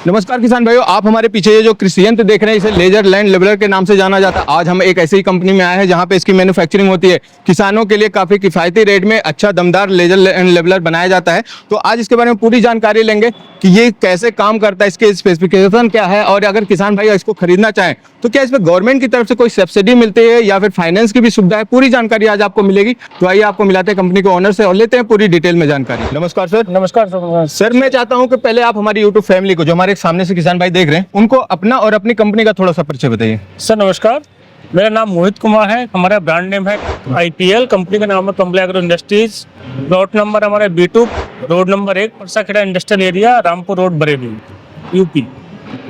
नमस्कार किसान भाइयों, आप हमारे पीछे ये जो कृषि यंत्र देख रहे हैं इसे लेजर लैंड लेवलर के नाम से जाना जाता है। आज हम एक ऐसी ही कंपनी में आए हैं जहां पे इसकी मैन्युफैक्चरिंग होती है। किसानों के लिए काफी किफायती रेट में अच्छा दमदार लेजर लैंड लेवलर बनाया जाता है। तो आज इसके बारे में पूरी जानकारी लेंगे कि ये कैसे काम करता है, इसके स्पेसिफिकेशन क्या है और अगर किसान भाई इसको खरीदना चाहें तो क्या इसमें गवर्नमेंट की तरफ से कोई सब्सिडी मिलती है या फिर फाइनेंस की भी सुविधा है। पूरी जानकारी आज आपको मिलेगी। तो आइए आपको मिलाते हैं कंपनी के ओनर से और लेते हैं पूरी डिटेल में जानकारी। नमस्कार सर। नमस्कार सर। सर मैं चाहता हूं कि पहले आप हमारी यूट्यूब फैमिली को, जो हमारे सामने से किसान भाई देख रहे हैं, उनको अपना और अपनी कंपनी का थोड़ा सा परिचय बताइए। सर नमस्कार, मेरा नाम मोहित कुमार है। हमारा ब्रांड नेम है IPL, कंपनी का नाम है company agro industries. Plot number हमारा B2, road number 1, Parsakheda industrial area, Rampur road, Bareilly, UP.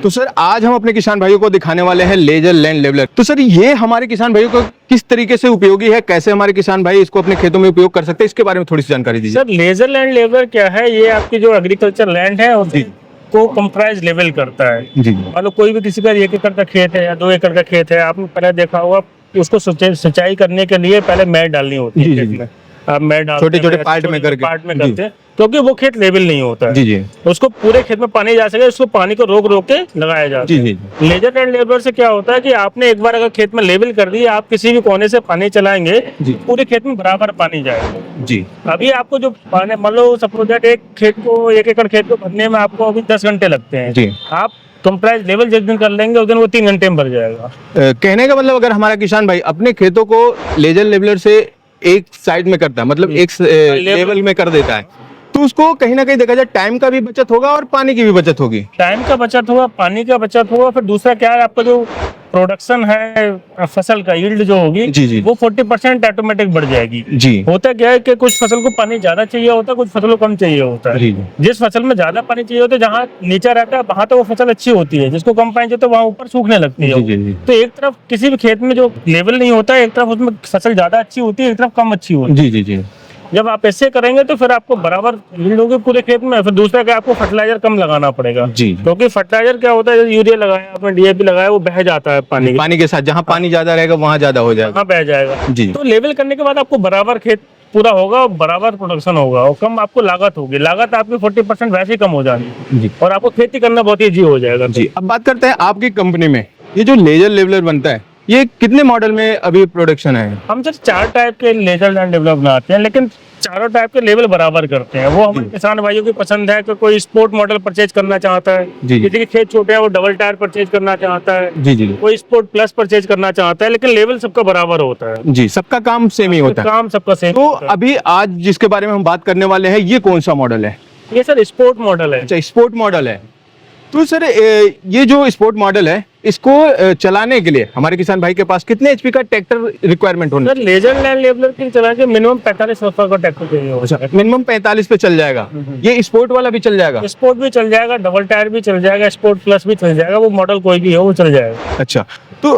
तो सर आज हम अपने किसान भाइयों को दिखाने वाले हैं लेजर लैंड लेवलर। तो सर ये हमारे किसान भाइयों को किस तरीके से उपयोगी है, कैसे हमारे किसान भाई इसको अपने खेतों में उपयोग कर सकते हैं, इसके बारे में थोड़ी सी जानकारी दीजिए। सर लेजर लैंड लेवलर क्या है? ये आपकी जो एग्रीकल्चर लैंड है उसको कंप्राइज लेवल करता है। जी मान लो कोई भी किसी का 1 एकड़ का खेत है या 2 एकड़ का खेत है, आपने पहले देखा होगा कि उसको सिंचाई करने के लिए पहले मैट डालनी होती है खेत में। आप मैट डालते हैं, छोटे-छोटे पार्ट में करते हैं क्योंकि वो खेत लेवल नहीं होता है। जी जी उसको पूरे खेत में पानी जा सके, उसको पानी को रोक रोक के लगाया जाता है। लेजर लैंड लेवलर से क्या होता है कि आपने एक बार अगर खेत में लेवल कर दी, आप किसी भी कोने से पानी चलाएंगे पूरे खेत में बराबर पानी जाएगा। जी अभी आपको जो पानी, मान लो सपोज दैट एक एकड़ खेत को भरने में आपको अभी 10 घंटे लगते हैं जी। आप कंप्राइज लेवल जिस दिन कर लेंगे उस दिन वो 3 घंटे में भर जाएगा। कहने का मतलब अगर हमारा किसान भाई अपने खेतों को लेजर लेवलर से एक साइड में करता है, मतलब एक लेवल में कर देता है, तो उसको कहीं ना कहीं देखा जाए टाइम का भी बचत होगा और पानी की भी बचत होगी। टाइम का बचत होगा, पानी का बचत होगा। फिर दूसरा क्या है, आपका जो प्रोडक्शन है फसल का, यील्ड जो होगी जी। वो 40% ऑटोमेटिक बढ़ जाएगी। जी। होता क्या है कि कुछ फसल को पानी ज्यादा चाहिए होता है, कुछ फसल को कम चाहिए होता है। जिस फसल में ज्यादा पानी चाहिए होता है, जहाँ नीचा रहता है वहां तो वो फसल अच्छी होती है, जिसको कम पानी चाहिए तो वहाँ ऊपर सूखने लगती है। तो एक तरफ किसी भी खेत में जो लेवल नहीं होता है, एक तरफ उसमें फसल ज्यादा अच्छी होती है, एक तरफ कम अच्छी होती है। जी। जब आप ऐसे करेंगे तो फिर आपको बराबर यील्ड होगी पूरे खेत में। फिर दूसरा क्या, आपको फर्टिलाइजर कम लगाना पड़ेगा। जी। क्योंकि फर्टिलाइजर क्या होता है, यूरिया लगाया आपने, DAP लगाया, वो बह जाता है पानी के साथ। जहाँ पानी ज्यादा रहेगा वहाँ ज्यादा हो जाएगा, वहाँ बह जाएगा। जी। तो लेवल करने के बाद आपको बराबर खेत पूरा होगा और बराबर प्रोडक्शन होगा और कम आपको लागत होगी। लागत आपकी 40% वैसे ही कम हो जाएगी और आपको खेती करना बहुत ईजी हो जाएगा। जी। अब बात करते हैं आपकी कंपनी में ये जो लेजर लेवलर बनता है, ये कितने मॉडल में अभी प्रोडक्शन है? हम सर 4 टाइप के लेजर लैंड लेवलर बनाते हैं, लेकिन चारों टाइप के लेवल बराबर करते हैं। वो हमारे किसान भाइयों की पसंद है कि कोई स्पोर्ट मॉडल परचेज करना चाहता है, किसी के खेत छोटे हैं वो डबल टायर परचेज करना चाहता है, जी। कोई स्पोर्ट प्लस परचेज करना चाहता है, लेकिन लेवल सबका बराबर होता है। जी, सबका काम सेम ही होता है। काम सबका सेम। तो अभी आज जिसके बारे में हम बात करने वाले हैं, ये कौन सा मॉडल है? ये सर स्पोर्ट मॉडल है। अच्छा, स्पोर्ट मॉडल है। तो सर ये जो स्पोर्ट मॉडल है, इसको चलाने के लिए हमारे किसान भाई के पास कितने HP का ट्रैक्टर रिक्वायरमेंट होना? सर लेजर लैंड लेवलर के लिए चलाने के मिनिमम 45 horsepower का ट्रैक्टर चाहिए होगा। मिनिमम 45 पे चल जाएगा। ये स्पोर्ट वाला भी चल जाएगा? स्पोर्ट भी चल जाएगा, डबल टायर भी चल जाएगा, स्पोर्ट प्लस भी चल जाएगा, वो मॉडल कोई भी हो वो चल जाएगा। अच्छा, तो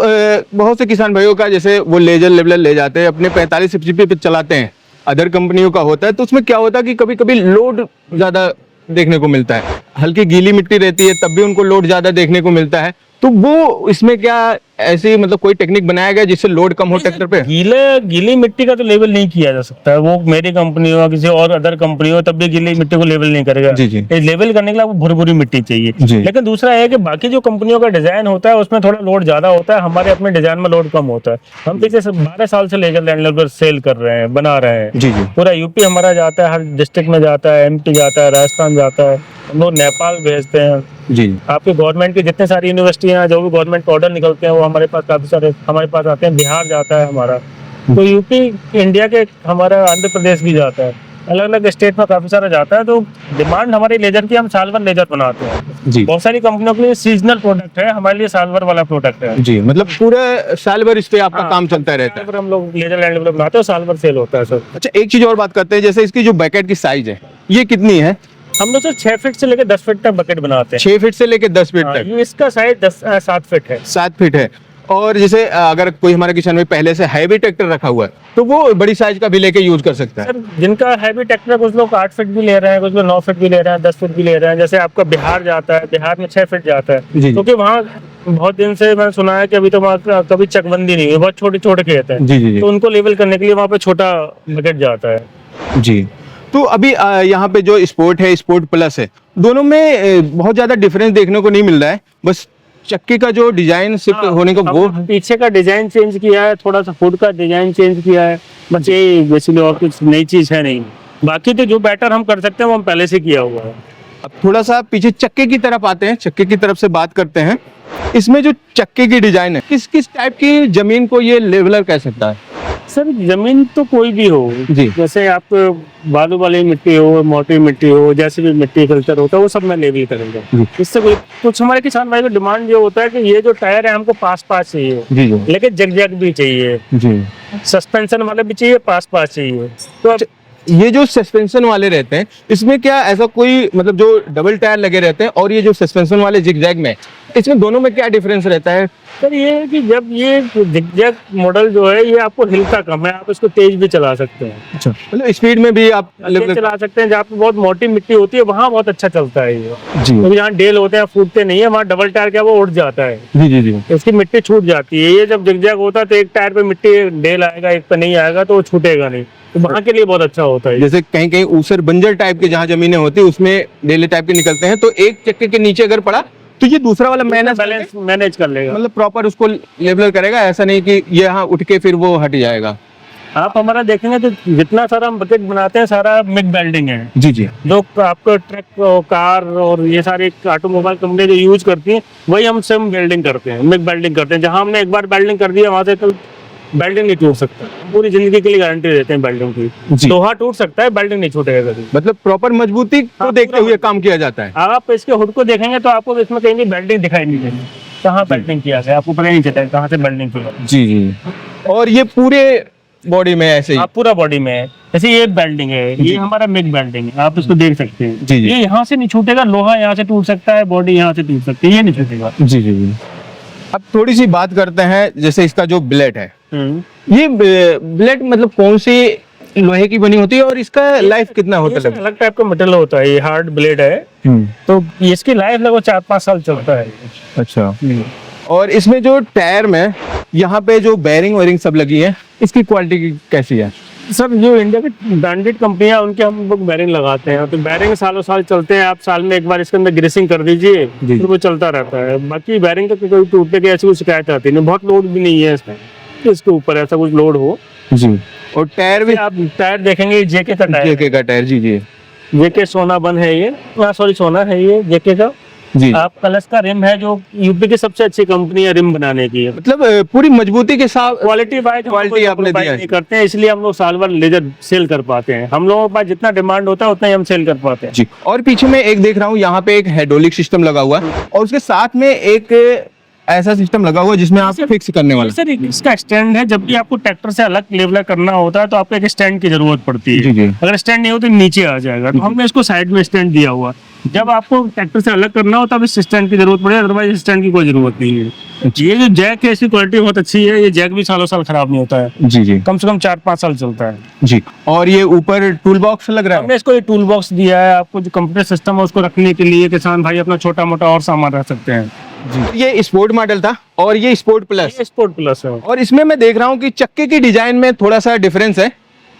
बहुत से किसान भाइयों का जैसे वो लेजर लेवलर ले जाते हैं अपने 45 HP पे चलाते हैं, अदर कंपनियों का होता है, तो उसमें क्या होता है कि कभी कभी लोड ज्यादा देखने को मिलता है, हल्की गीली मिट्टी रहती है तब भी उनको लोड ज्यादा देखने को मिलता है। तो वो इसमें क्या ऐसी मतलब कोई टेक्निक बनाया गया जिससे लोड कम हो ट्रैक्टर पे? गीली मिट्टी का तो लेवल नहीं किया जा सकता है। वो मेरी कंपनी हो किसी और अदर कंपनी हो तब भी गीली मिट्टी को लेवल नहीं करेगा। जी। लेवल करने के लिए भुरी भुरी मिट्टी चाहिए। लेकिन दूसरा है कि बाकी जो कंपनियों का डिजाइन होता है उसमें थोड़ा लोड ज्यादा होता है, हमारे अपने डिजाइन में लोड कम होता है। हम पिछले 12 साल से लेजर लैंड लेवलर सेल कर रहे हैं, बना रहे हैं। जी। पूरा यूपी हमारा जाता है, हर डिस्ट्रिक्ट में जाता है, MP जाता है, राजस्थान जाता है, हम लोग नेपाल भेजते हैं। जी। आपकी गवर्नमेंट की जितने सारी यूनिवर्सिटियां, जो भी गवर्नमेंट ऑर्डर निकलते हैं वो हमारे पास काफी सारे हमारे पास आते हैं। बिहार जाता है हमारा, तो यूपी इंडिया के हमारा आंध्र प्रदेश भी जाता है, अलग अलग स्टेट में काफी सारा जाता है। तो डिमांड हमारी लेजर की, हम साल भर लेजर बनाते हैं। जी। बहुत सारी कंपनियों के लिए सीजनल प्रोडक्ट है, हमारे लिए साल भर वाला प्रोडक्ट है। जी, मतलब पूरे साल भर इस पे आपका काम चलता रहता है। हम लोग लेजर लैंड लेवलर बनाते हैं, साल भर सेल होता है सर। अच्छा, एक चीज और बात करते हैं, जैसे इसकी जो बैकेट की साइज है ये कितनी है? हम लोग सर 6 फीट से लेकर 10 फीट तक बकेट बनाते हैं। 6 फीट से लेकर 10 फीट तक? इसका साइज 7 फीट है। 7 फीट है। और जैसे अगर कोई हमारे किसान में पहले से हैवी ट्रैक्टर रखा हुआ है तो वो बड़ी साइज का भी लेके यूज कर सकता है? सर जिनका हैवी ट्रैक्टर, कुछ लोग 8 फीट भी ले रहे हैं, कुछ लोग 9 फीट भी ले रहे हैं, 10 फीट भी ले रहे हैं। जैसे आपका बिहार जाता है, बिहार में 6 फीट जाता है, क्योंकि वहाँ बहुत दिन से मैंने सुना है कि अभी तो वहाँ कभी चकबंदी नहीं हुई, बहुत छोटे छोटे खेत हैं। तो उनको लेवल करने के लिए वहाँ पे छोटा बकेट जाता है। जी। तो अभी यहाँ पे जो स्पोर्ट है, स्पोर्ट प्लस है, दोनों में बहुत ज्यादा डिफरेंस देखने को नहीं मिल रहा है, बस चक्के का जो डिजाइन शिफ्ट होने को वो हमने पीछे का डिजाइन चेंज किया है, थोड़ा सा हुड का डिजाइन चेंज किया है, बस यही बेसिकली, और कुछ नई चीज है नहीं। बाकी तो जो बेटर हम कर सकते हैं वो हम पहले से किया हुआ है। अब थोड़ा सा पीछे चक्के की तरफ आते हैं, चक्के की तरफ से बात करते हैं। इसमें जो चक्के की डिजाइन है, किस किस टाइप की जमीन को ये लेवलर कह सकता है? सर जमीन तो कोई भी हो जी। जैसे आपको बालू वाली मिट्टी हो, मोटी मिट्टी हो, जैसे भी मिट्टी कल्चर होता है वो सब मैं लेवल करूंगा। जी। इससे कुछ हमारे किसान भाई को डिमांड ये होता है कि ये जो टायर है हमको पास पास चाहिए, जी जी लेकिन जग भी चाहिए, जी। सस्पेंशन वाले भी चाहिए, पास पास चाहिए। तो अब ये जो सस्पेंशन वाले रहते हैं, इसमें क्या ऐसा कोई मतलब जो डबल टायर लगे रहते हैं और ये जो सस्पेंशन वाले जिगजैग में, इसमें दोनों में क्या डिफरेंस रहता है? सर ये है कि जब ये जिगजैग मॉडल जो है ये आपको हिलता कम है, आप इसको तेज भी चला सकते हैं। अच्छा, मतलब स्पीड में भी आप तेज चला सकते हैं। जहाँ पे बहुत मोटी मिट्टी होती है वहाँ बहुत अच्छा चलता है ये, जी क्योंकि जहाँ डेल होते हैं फूटते नहीं है, वहाँ डबल टायर क्या वो उड़ जाता है, जी जी जी। इसकी मिट्टी छूट जाती है। ये जब जिगजैग होता है तो एक टायर पे मिट्टी डेल आएगा, एक पे नहीं आएगा, तो वो छूटेगा नहीं, तो वहाँ के लिए बहुत अच्छा होता है। जैसे कहीं कहीं ऊसर बंजर टाइप के जहाँ जमीनें होती है उसमें डेले टाइप के निकलते हैं, तो एक चक्के के नीचे अगर पड़ा तो ये दूसरा वाला बैलेंस मैनेज कर लेगा, मतलब प्रॉपर उसको लेवलर करेगा, ऐसा नहीं कि ये यहाँ उठ के फिर वो हट जाएगा। आप हमारा देखेंगे तो जितना सारा हम बकेट बनाते हैं सारा मिग वेल्डिंग है। जी जी। जो आपको ट्रक, कार और ये सारे ऑटोमोबाइल कंपनी जो यूज करती हैं वही हम सेम वेल्डिंग करते हैं, मिग वेल्डिंग करते हैं। जहां हमने एक बार वेल्डिंग कर दिया वहां से तो वेल्डिंग नहीं टूट सकता, पूरी जिंदगी के लिए गारंटी देते हैं वेल्डिंग की। लोहा टूट सकता है, वेल्डिंग नहीं छूटेगा कभी। मतलब प्रॉपर मजबूती को हाँ, देखते हुए काम किया जाता है। आप इसके हुड को देखेंगे तो आपको इसमें कहीं भी वेल्डिंग दिखाई नहीं देगी, कहाँ वेल्डिंग किया गया आपको पता ही नहीं चलता कहाँ से वेल्डिंग किया। जी जी। और ये पूरे बॉडी में ऐसे ही? आप पूरा बॉडी में है, जैसे ये वेल्डिंग है, ये हमारा मिग वेल्डिंग है, आप इसको देख सकते हैं। जी जी। ये यहाँ से नहीं छूटेगा, लोहा यहाँ से टूट सकता है, बॉडी यहाँ से टूट सकती है, ये नहीं छूटेगा। जी जी जी। अब थोड़ी सी बात करते हैं, जैसे इसका जो ब्लेड है, ये ब्लेड मतलब कौन सी लोहे की बनी होती है और इसका लाइफ कितना होता है? अलग टाइप का मेटल होता है, ये हार्ड ब्लेड है, तो इसकी लाइफ लगभग 4-5 साल चलता है। अच्छा। और इसमें जो टायर में यहाँ पे जो बेरिंग वेरिंग सब लगी है, इसकी क्वालिटी कैसी है? सर जो इंडिया की ब्रांडेड कंपनियां उनके हम लोग बेरिंग लगाते हैं, तो बेरिंग सालों साल चलते हैं। आप साल में एक बार इसके अंदर ग्रीसिंग कर दीजिए, फिर वो चलता रहता है। बाकी बेरिंग तो कोई टूटने की ऐसी कोई शिकायत आती नहीं, बहुत लोड भी नहीं है इसमें, इसके ऊपर ऐसा कुछ लोड हो। जी। और टायर भी आप टायर देखेंगे, जेके का टायर, जेके का टायर। जी जी। जेके सोना बन है ये, सॉरी सोना है ये जेके का। जी। आप कलश का रिम है, जो यूपी की सबसे अच्छी कंपनी है रिम बनाने की, मतलब पूरी मजबूती के साथ क्वालिटी वाइज क्वालिटी आपने दिया नहीं करते हैं, इसलिए हम लोग साल भर लेजर सेल कर पाते हैं। हम लोगों के पास जितना डिमांड होता है उतना ही हम सेल कर पाते हैं। जी। और पीछे में एक देख रहा हूँ, यहाँ पे एक हाइड्रोलिक सिस्टम लगा हुआ है और उसके साथ में एक ऐसा सिस्टम लगा हुआ है जिसमें आप फिक्स करने वाला। सर इसका स्टैंड है, जब भी आपको ट्रैक्टर से अलग लेवलर करना होता है तो आपको एक स्टैंड की जरूरत पड़ती है। जी जी। अगर स्टैंड नहीं हो तो नीचे आ जाएगा, तो हमने इसको साइड में स्टैंड दिया हुआ। जब आपको ट्रैक्टर से अलग करना हो तब इस स्टैंड की जरूरत पड़े, अदरवाइज स्टैंड की कोई जरूरत नहीं है। ये जो जैक है इसकी क्वालिटी बहुत अच्छी है, ये जैक भी सालों साल खराब नहीं होता है, जी जी। कम से कम 4-5 साल चलता है। जी। और ये ऊपर टूल बॉक्स लग रहा है? हमने इसको ये टूल बॉक्स दिया है, आपको जो कंप्यूटर सिस्टम है उसको रखने के लिए, किसान भाई अपना छोटा मोटा और सामान रख सकते हैं। जी। ये स्पोर्ट मॉडल था और ये स्पोर्ट प्लस। ये स्पोर्ट प्लस है, और इसमें मैं देख रहा हूँ कि चक्के की डिजाइन में थोड़ा सा डिफरेंस है।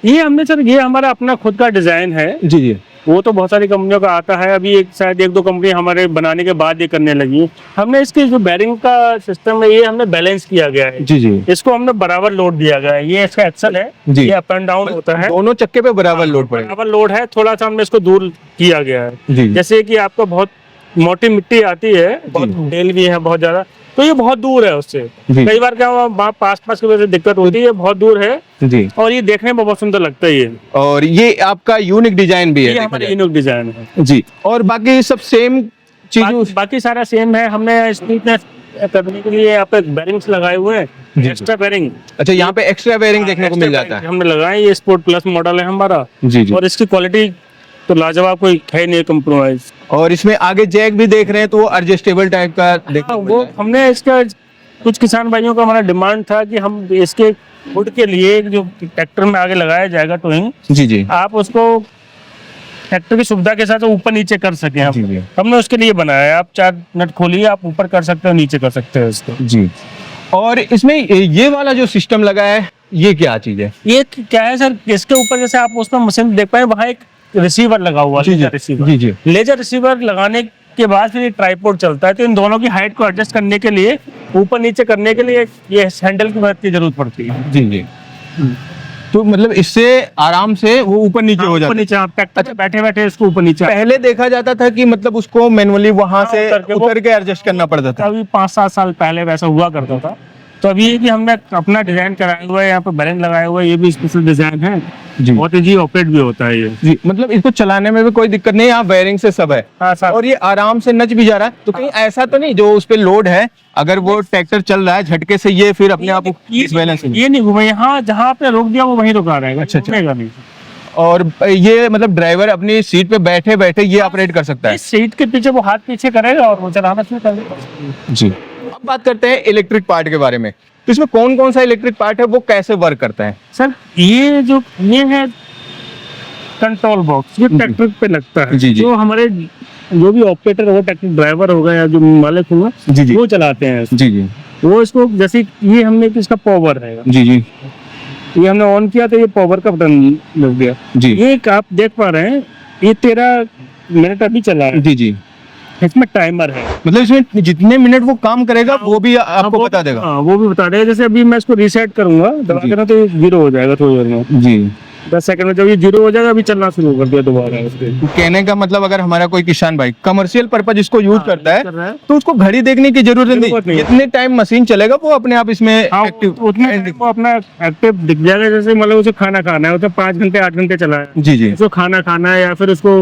ये हमने सर ये हमारा अपना खुद का डिजाइन है। जी जी। वो तो बहुत सारी कंपनियों का आता है, अभी एक शायद 1-2 कंपनी हमारे बनाने के बाद ये करने लगी। हमने इसके जो बेरिंग का सिस्टम है ये हमने बैलेंस किया गया है। जी जी। इसको हमने बराबर लोड दिया गया है, ये इसका एक्सल है जी। ये अप एंड डाउन होता है, दोनों चक्के पे बराबर लोड पड़ेगा। बराबर लोड है, थोड़ा सा हमने इसको दूर किया गया है। जी। जैसे कि आपको बहुत मोटी मिट्टी आती है, बहुत डेल भी है बहुत ज्यादा, तो ये बहुत दूर है उससे। कई बार क्या वहाँ पास की वजह से दिक्कत होती है, बहुत दूर है जी। और ये देखने में बहुत सुंदर लगता है ये। और ये आपका यूनिक डिजाइन भी है? ये हमारा यूनिक डिजाइन है जी। और बाकी सब सेम चीज? बाकी सारा सेम है। हमने स्मूथनेस करने के लिए यहाँ पे बेरिंग्स लगाए हुए हैं, एक्स्ट्रा बेरिंग। अच्छा, यहाँ पे एक्स्ट्रा बेरिंग देखने को मिल जाता है? हमने लगाए, ये स्पोर्ट प्लस मॉडल है हमारा। जी जी। और इसकी क्वालिटी तो लाजवाब, कोई है नहीं कम्प्रोमाइज। और इसमें आगे जैक भी देख रहे हैं तो वो एडजस्टेबल टाइप का देखने को मिल वो रहा है। हमने इसका कुछ किसान भाइयों का हमारा डिमांड था कि हम इसके हुड के लिए जो ट्रैक्टर में आगे लगाया जाएगा टोइंग, जी जी। आप उसको ट्रैक्टर की सुविधा के साथ ऊपर नीचे कर सके जी जी। हमने उसके लिए बनाया है। आप 4 नट खोलिए, आप ऊपर कर सकते हो, नीचे कर सकते हो इसको। जी। और इसमें ये वाला जो सिस्टम लगा है, ये क्या चीज है? ये क्या है सर, इसके ऊपर जैसे आप उसमें मशीन देख पाए, वहाँ एक रिसीवर लगा हुआ है, जी जी लेजर रिसीवर। जी जी लेजर रिसीवर लगाने के बाद फिर ये ट्राइपॉड चलता है, तो इन दोनों की हाइट को एडजस्ट करने के लिए, ऊपर नीचे करने के लिए ये हैंडल की मदद की जरूरत पड़ती है। जी जी। तो मतलब इससे आराम से वो ऊपर नीचे हो ऊपर जाता है। नीचे आप बैठे बैठे इसको ऊपर नीचे। पहले देखा जाता था कि मतलब उसको मैनुअली वहां से उतर के एडजस्ट करना पड़ता था। अभी 5-7 साल पहले वैसा हुआ करता था। तो अभी ये कि हमने अपना डिजाइन कराया हुआ है, यहाँ पे बेरिंग लगाया हुआ है, ये भी स्पेशल डिजाइन है जी। बहुत इजी ऑपरेट भी होता है ये। जी मतलब इसको चलाने में भी कोई दिक्कत नहीं, यहाँ वायरिंग से सब है। हाँ सर। और ये आराम से नच भी जा रहा है, तो कहीं ऐसा तो नहीं जो उस पे लोड है, अगर वो ट्रैक्टर चल रहा है झटके से ये फिर अपने आप डिसबैलेंस ये नहीं घूमे, यहाँ जहाँ पे रोक दिया वो वहीं रुका रहेगा। अच्छा, घूमेगा नहीं। और ये मतलब ड्राइवर अपनी सीट पे बैठे बैठे ये ऑपरेट कर सकता है। इस सीट के पीछे वो हाथ पीछे करेगा और वो चलाना शुरू कर देगा। जी। अब बात करते हैं इलेक्ट्रिक पार्ट के बारे में। तो इसमें कौन कौन सा इलेक्ट्रिक पार्ट है, वो कैसे वर्क करता है? सर ये है कंट्रोल बॉक्स, ये ट्रैक्टर पे लगता है। जी, जी। जो हमारे जो भी ऑपरेटर होगा, ट्रैक्टर ड्राइवर होगा या जो मालिक होगा, जी जी वो चलाते हैं इसको। जी जी वो इसको जैसे ये हमने इसका पावर है, जी जी ये हमने ऑन किया तो ये पावर का बटन लग गया। जी ये एक आप देख पा रहे हैं, ये 13 मिनट अभी चला है। जी जी। इसमें टाइमर है, मतलब इसमें जितने मिनट वो काम करेगा वो भी आपको वो- बता देगा। हाँ, वो भी बता देगा। जैसे अभी मैं इसको रीसेट करूंगा, दबा जी। के ना, तो ये 0 हो जाएगा थोड़ी देर में। जी। 10 सेकंड में जब ये 0 हो जाएगा, अभी चलना शुरू कर दिया दोबारा इसके। कहने का मतलब अगर हमारा कोई किसान भाई कमर्शियल पर्पज इसको यूज हाँ, करता कर रहा है है। तो उसको घड़ी देखने की जरूरत जरूरत नहीं, नहीं। जितने टाइम मशीन चलेगा वो अपने आप इसमें हाँ, एक्टिव। उतने टाइम वो अपना एक्टिव दिख जाएगा। जैसे मतलब उसे खाना खाना है, उसे 5 घंटे 8 घंटे चला है, जी जी उसको खाना खाना है या फिर उसको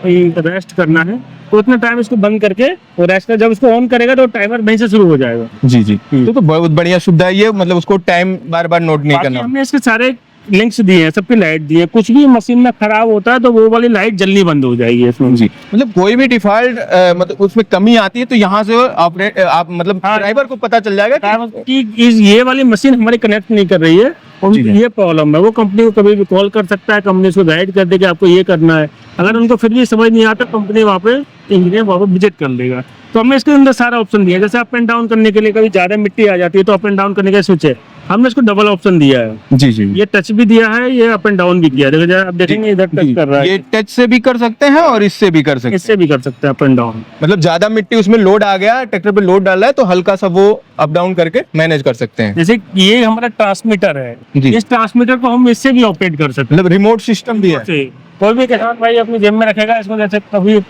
रेस्ट करना है, तो उतना टाइम इसको बंद करके वो रेस्ट कर, जब उसको ऑन करेगा तो टाइमर वहीं से शुरू हो जाएगा। जी जी। तो बहुत बढ़िया सुविधा है ये, मतलब उसको टाइम बार बार नोट नहीं बाकी करना। हमने इसके सारे लिंक्स दिए हैं, सबकी लाइट दी है। कुछ भी मशीन में खराब होता है तो वो वाली लाइट जल्दी बंद हो जाएगी इसमें। जी मतलब कोई भी डिफॉल्ट मतलब उसमें कमी आती है तो यहाँ से आप मतलब हाँ। ड्राइवर को पता चल जाएगा कि ये वाली मशीन हमारी कनेक्ट नहीं कर रही है, जी, जी। ये प्रॉब्लम है। वो कंपनी को कभी भी कॉल कर सकता है, कंपनी उसको गाइड कर देगी आपको ये करना है। अगर उनको फिर भी समझ नहीं आता, कंपनी वहाँ पे इंजीनियर वहाँ पे विजिट कर लेगा। तो हमने इसके अंदर सारा ऑप्शन दिया है। जैसे अप एंड डाउन करने के लिए कभी ज्यादा मिट्टी आ जाती है तो अप एंड डाउन करने का स्विच है, हमने इसको डबल ऑप्शन दिया है। जी जी। ये टच भी दिया है, ये अप एंड डाउन भी किया है। देखो आप देखेंगे इधर टच कर रहा है, ये टच से भी कर सकते हैं और इससे भी कर सकते हैं। इससे भी कर सकते हैं अप एंड डाउन। मतलब ज्यादा मिट्टी उसमें लोड आ गया, ट्रैक्टर पे लोड डाला है तो हल्का सा वो अप डाउन करके मैनेज कर सकते हैं। जैसे ये हमारा ट्रांसमीटर है, जी। इस ट्रांसमीटर को हम इससे भी ऑपरेट कर सकते मतलब रिमोट सिस्टम भी है। हैं। कोई भी किसान भाई अपनी जेब में रखेगा इसको, जैसे कभी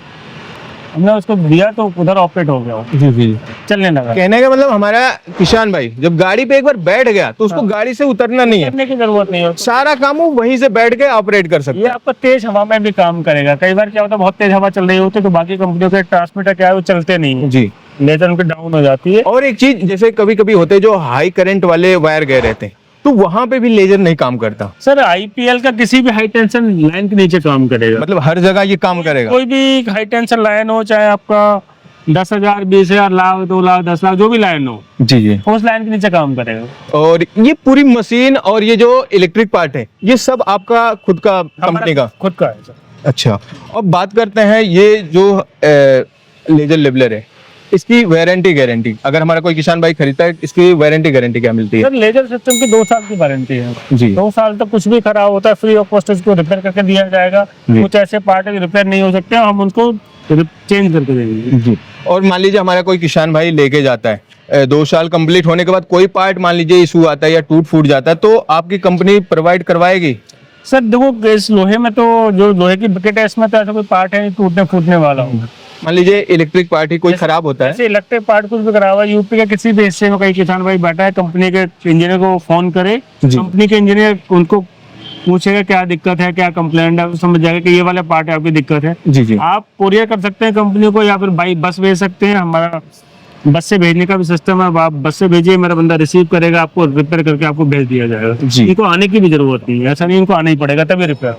हमने उसको दिया तो उधर ऑपरेट हो गया, जी जी। चलने लगा। कहने का मतलब हमारा किसान भाई जब गाड़ी पे एक बार बैठ गया तो उसको गाड़ी से उतरना नहीं है, करने की जरूरत नहीं होती। सारा काम वो वहीं से बैठ के ऑपरेट कर सकते ये आपका तेज हवा में भी काम करेगा। कई बार क्या होता है, बहुत तेज हवा चल रही होती है तो बाकी कंपनियों के ट्रांसमीटर क्या है वो चलते नहीं है, हैं। जी। लेजर उनकी डाउन हो जाती है। और एक चीज जैसे कभी कभी होते हैं जो हाई करंट वाले वायर गए रहते हैं तो वहां पे भी लेजर नहीं काम करता, सर आईपीएल का किसी भी हाई टेंशन लाइन के नीचे काम करेगा। मतलब हर जगह ये काम करेगा। कोई भी हाई टेंशन लाइन हो, चाहे आपका 10,000 20,000 लाख 2 लाख 10 लाख जो भी लाइन हो, जी जी। उस लाइन के नीचे काम करेगा। और ये पूरी मशीन और ये जो इलेक्ट्रिक पार्ट है ये सब आपका खुद का कंपनी का? खुद का है सर। अच्छा। अब बात करते हैं ये जो लेजर लेबलर है, इसकी वारंटी गारंटी, अगर हमारा कोई किसान भाई खरीदता है इसकी वारंटी गारंटी क्या मिलती है? सर लेजर सिस्टम की 2 साल की वारंटी है जी। 2 साल तक कुछ भी खराब होता है फ्री ऑफ कॉस्ट उसको रिपेयर करके दिया जाएगा। जी। कुछ ऐसे पार्ट रिपेयर नहीं हो सकते, हम उनको चेंज करके देंगे। जी। और मान लीजिए हमारा कोई किसान भाई लेके जाता है 2 साल कंप्लीट होने के बाद कोई पार्ट मान लीजिए इशू आता है या टूट फूट जाता है तो आपकी कंपनी प्रोवाइड करवाएगी? सर देखो इस लोहे में तो जो लोहे की बकेट है इसमें तो ऐसा कोई पार्ट है नहीं टूटने फूटने वाला होगा। मान लीजिए इलेक्ट्रिक पार्ट ही कोई खराब होता है, जैसे इलेक्ट्रिक पार्ट कुछ भी खराब है, यूपी के किसी भी हिस्से में कई किसान भाई बैठा है, कंपनी के इंजीनियर को फोन करे, जी। कंपनी के इंजीनियर उनको पूछेगा क्या दिक्कत है क्या कंप्लेंट है, वो समझ जाएगा कि ये वाला पार्ट है आपकी दिक्कत है। जी जी। आप कोरियर कर सकते हैं कंपनी को या फिर बाई बस भेज सकते हैं, हमारा बस से भेजने का भी सिस्टम है। आप बस से भेजिए, मेरा बंदा रिसीव करेगा, आपको रिपेयर करके आपको भेज दिया जाएगा। जी। इनको आने की भी जरूरत नहीं है, ऐसा नहीं इनको आना ही पड़ेगा तभी रिपेयर।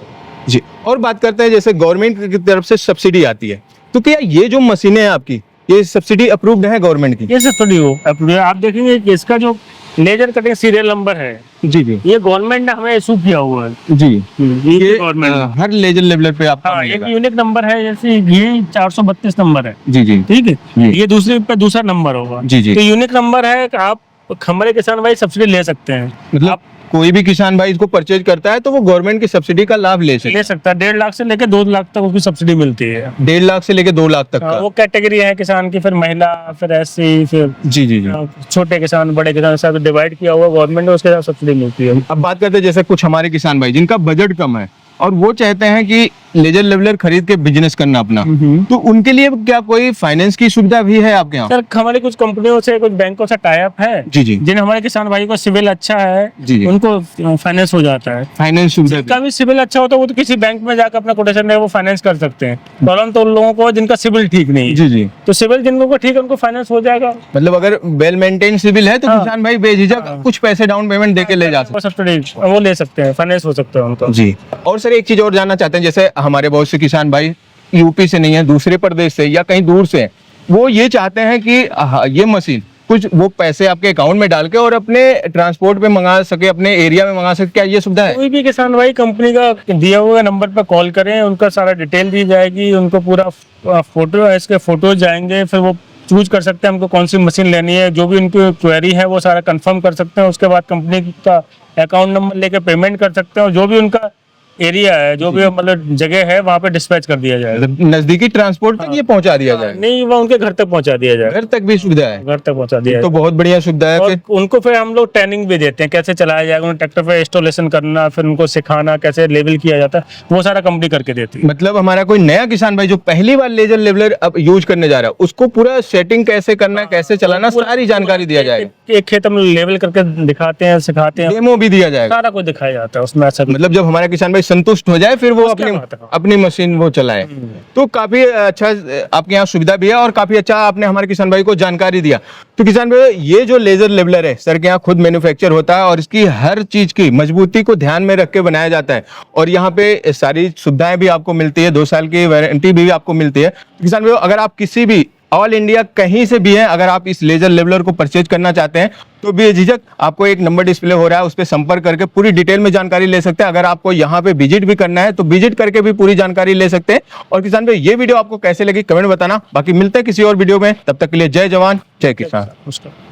जी। और बात करते हैं जैसे गवर्नमेंट की तरफ से सब्सिडी आती है तो क्या ये जो मशीनें हैं आपकी ये सब्सिडी अप्रूव्ड है गवर्नमेंट की? ये सब्सिडी हो आप देखेंगे कि इसका जो लेजर कटिंग सीरियल नंबर है जी जी ये गवर्नमेंट ने हमें इशू किया हुआ है। जी। ये गवर्नमेंट हर लेजर लेवलर पे आपका हाँ एक मिलेगा। यूनिक नंबर है, जैसे ये 432 नंबर है, जी जी ठीक है, जी। ये दूसरे पे दूसरा नंबर होगा। जी जी। तो यूनिक नंबर है कि आप हमारे किसान भाई सब्सिडी ले सकते हैं। मतलब आप कोई भी किसान भाई इसको परचेज करता है तो वो गवर्नमेंट की सब्सिडी का लाभ ले सकता ले सकता है। 1.5 लाख से लेकर 2 लाख तक उसकी सब्सिडी मिलती है। है। 1.5 लाख से लेके 2 लाख तक हाँ, का। वो कैटेगरी है किसान की, फिर महिला, फिर एससी, फिर जी जी जी। छोटे किसान, बड़े किसान, सब डिवाइड किया हुआ गवर्नमेंट ने, उसके साथ सब्सिडी मिलती है। अब बात करते हैं जैसे कुछ हमारे किसान भाई जिनका बजट कम है और वो चाहते हैं कि लेजर लेवलर खरीद के बिजनेस करना अपना, तो उनके लिए क्या कोई फाइनेंस की सुविधा भी है आपके यहाँ? सर हमारी कुछ कंपनियों से, कुछ बैंकों से टाई अप है। जी जी जिन हमारे किसान भाई को सिविल अच्छा है, जी जी। उनको फाइनेंस हो जाता है। फाइनेंस सुविधा जिनका भी सिविल अच्छा होता है वो तो किसी बैंक में जाकर अपना कोटेशन है वो फाइनेंस कर सकते हैं। प्रॉब्लम तो उन लोगों को जिनका सिविल ठीक नहीं है। जी जी। तो सिविल जिन लोगों को ठीक है उनको फाइनेंस हो जाएगा। मतलब अगर वेल मेंटेन सिविल है तो हाँ। किसान भाई बेझिझक कुछ पैसे डाउन पेमेंट देके ले जा सकते वो सब्सिडी वो ले सकते हैं, फाइनेंस हो सकता है उनका। हैं। जी। और सर एक चीज और जानना चाहते हैं, जैसे हमारे बहुत से किसान भाई यूपी से नहीं है, दूसरे प्रदेश से या कहीं दूर से हैं, वो ये चाहते हैं कि ये मशीन कुछ वो पैसे आपके अकाउंट में डाल के और अपने ट्रांसपोर्ट पे मंगा सके, अपने एरिया में मंगा सके, क्या ये सुविधा है? कोई भी किसान भाई कंपनी का दिया हुआ नंबर पर कॉल करें, उनका सारा डिटेल दी जाएगी, उनको पूरा फोटो है, इसके फोटोज जाएंगे, फिर वो चूज कर सकते हैं हमको कौन सी मशीन लेनी है। जो भी उनकी क्वेरी है वो सारा कंफर्म कर सकते हैं। उसके बाद कंपनी का अकाउंट नंबर लेके पेमेंट कर सकते हैं और जो भी उनका एरिया है, जो भी मतलब जगह है, वहाँ पे डिस्पैच कर दिया जाएगा। नजदीकी ट्रांसपोर्ट तक ये पहुंचा दिया जाएगा? नहीं, वो उनके घर तक पहुंचा दिया जाएगा। घर तक भी सुविधा है? घर तक पहुंचा दिया तो जाएगा। बहुत बढ़िया सुविधा है। और फिर उनको फिर हम लोग ट्रेनिंग भी देते हैं कैसे चलाया जाएगा, उन्हें ट्रैक्टर पे इंस्टॉलेशन करना, फिर उनको सिखाना कैसे लेवल किया जाता है, वो सारा कंपनी करके देती है। मतलब हमारा कोई नया किसान भाई जो पहली बार लेजर लेवलर अब यूज करने जा रहा है, उसको पूरा सेटिंग कैसे करना है, कैसे चलाना, सारी जानकारी दिया जाएगा। एक खेत हम लेवल करके दिखाते हैं, सिखाते हैं, डेमो भी दिया जाएगा। सारा कुछ दिखाया जाता है उसमें। ऐसा मतलब जब हमारा किसान भाई संतुष्ट हो जाए फिर वो उसके अपनी बाद, हाँ। अपनी मशीन वो चलाए। तो काफी अच्छा आपके यहाँ सुविधा भी है और काफी अच्छा आपने हमारे किसान भाई को जानकारी दिया। तो किसान भाई ये जो लेजर लेवलर है सर के यहाँ खुद मैन्युफैक्चर होता है और इसकी हर चीज की मजबूती को ध्यान में रख के बनाया जाता है और यहाँ पे सारी सुविधाएं भी आपको मिलती है, 2 साल की वारंटी भी आपको मिलती है। किसान भाई अगर आप किसी भी ऑल इंडिया कहीं से भी हैं, अगर आप इस लेजर लेवलर को परचेज करना चाहते हैं तो बेझिझक आपको एक नंबर डिस्प्ले हो रहा है, उस पर संपर्क करके पूरी डिटेल में जानकारी ले सकते हैं। अगर आपको यहाँ पे विजिट भी करना है तो विजिट करके भी पूरी जानकारी ले सकते हैं। और किसान भाई ये वीडियो आपको कैसे लगी कमेंट बताना। बाकी मिलते हैं किसी और वीडियो में, तब तक के लिए जय जवान जय किसान। उसका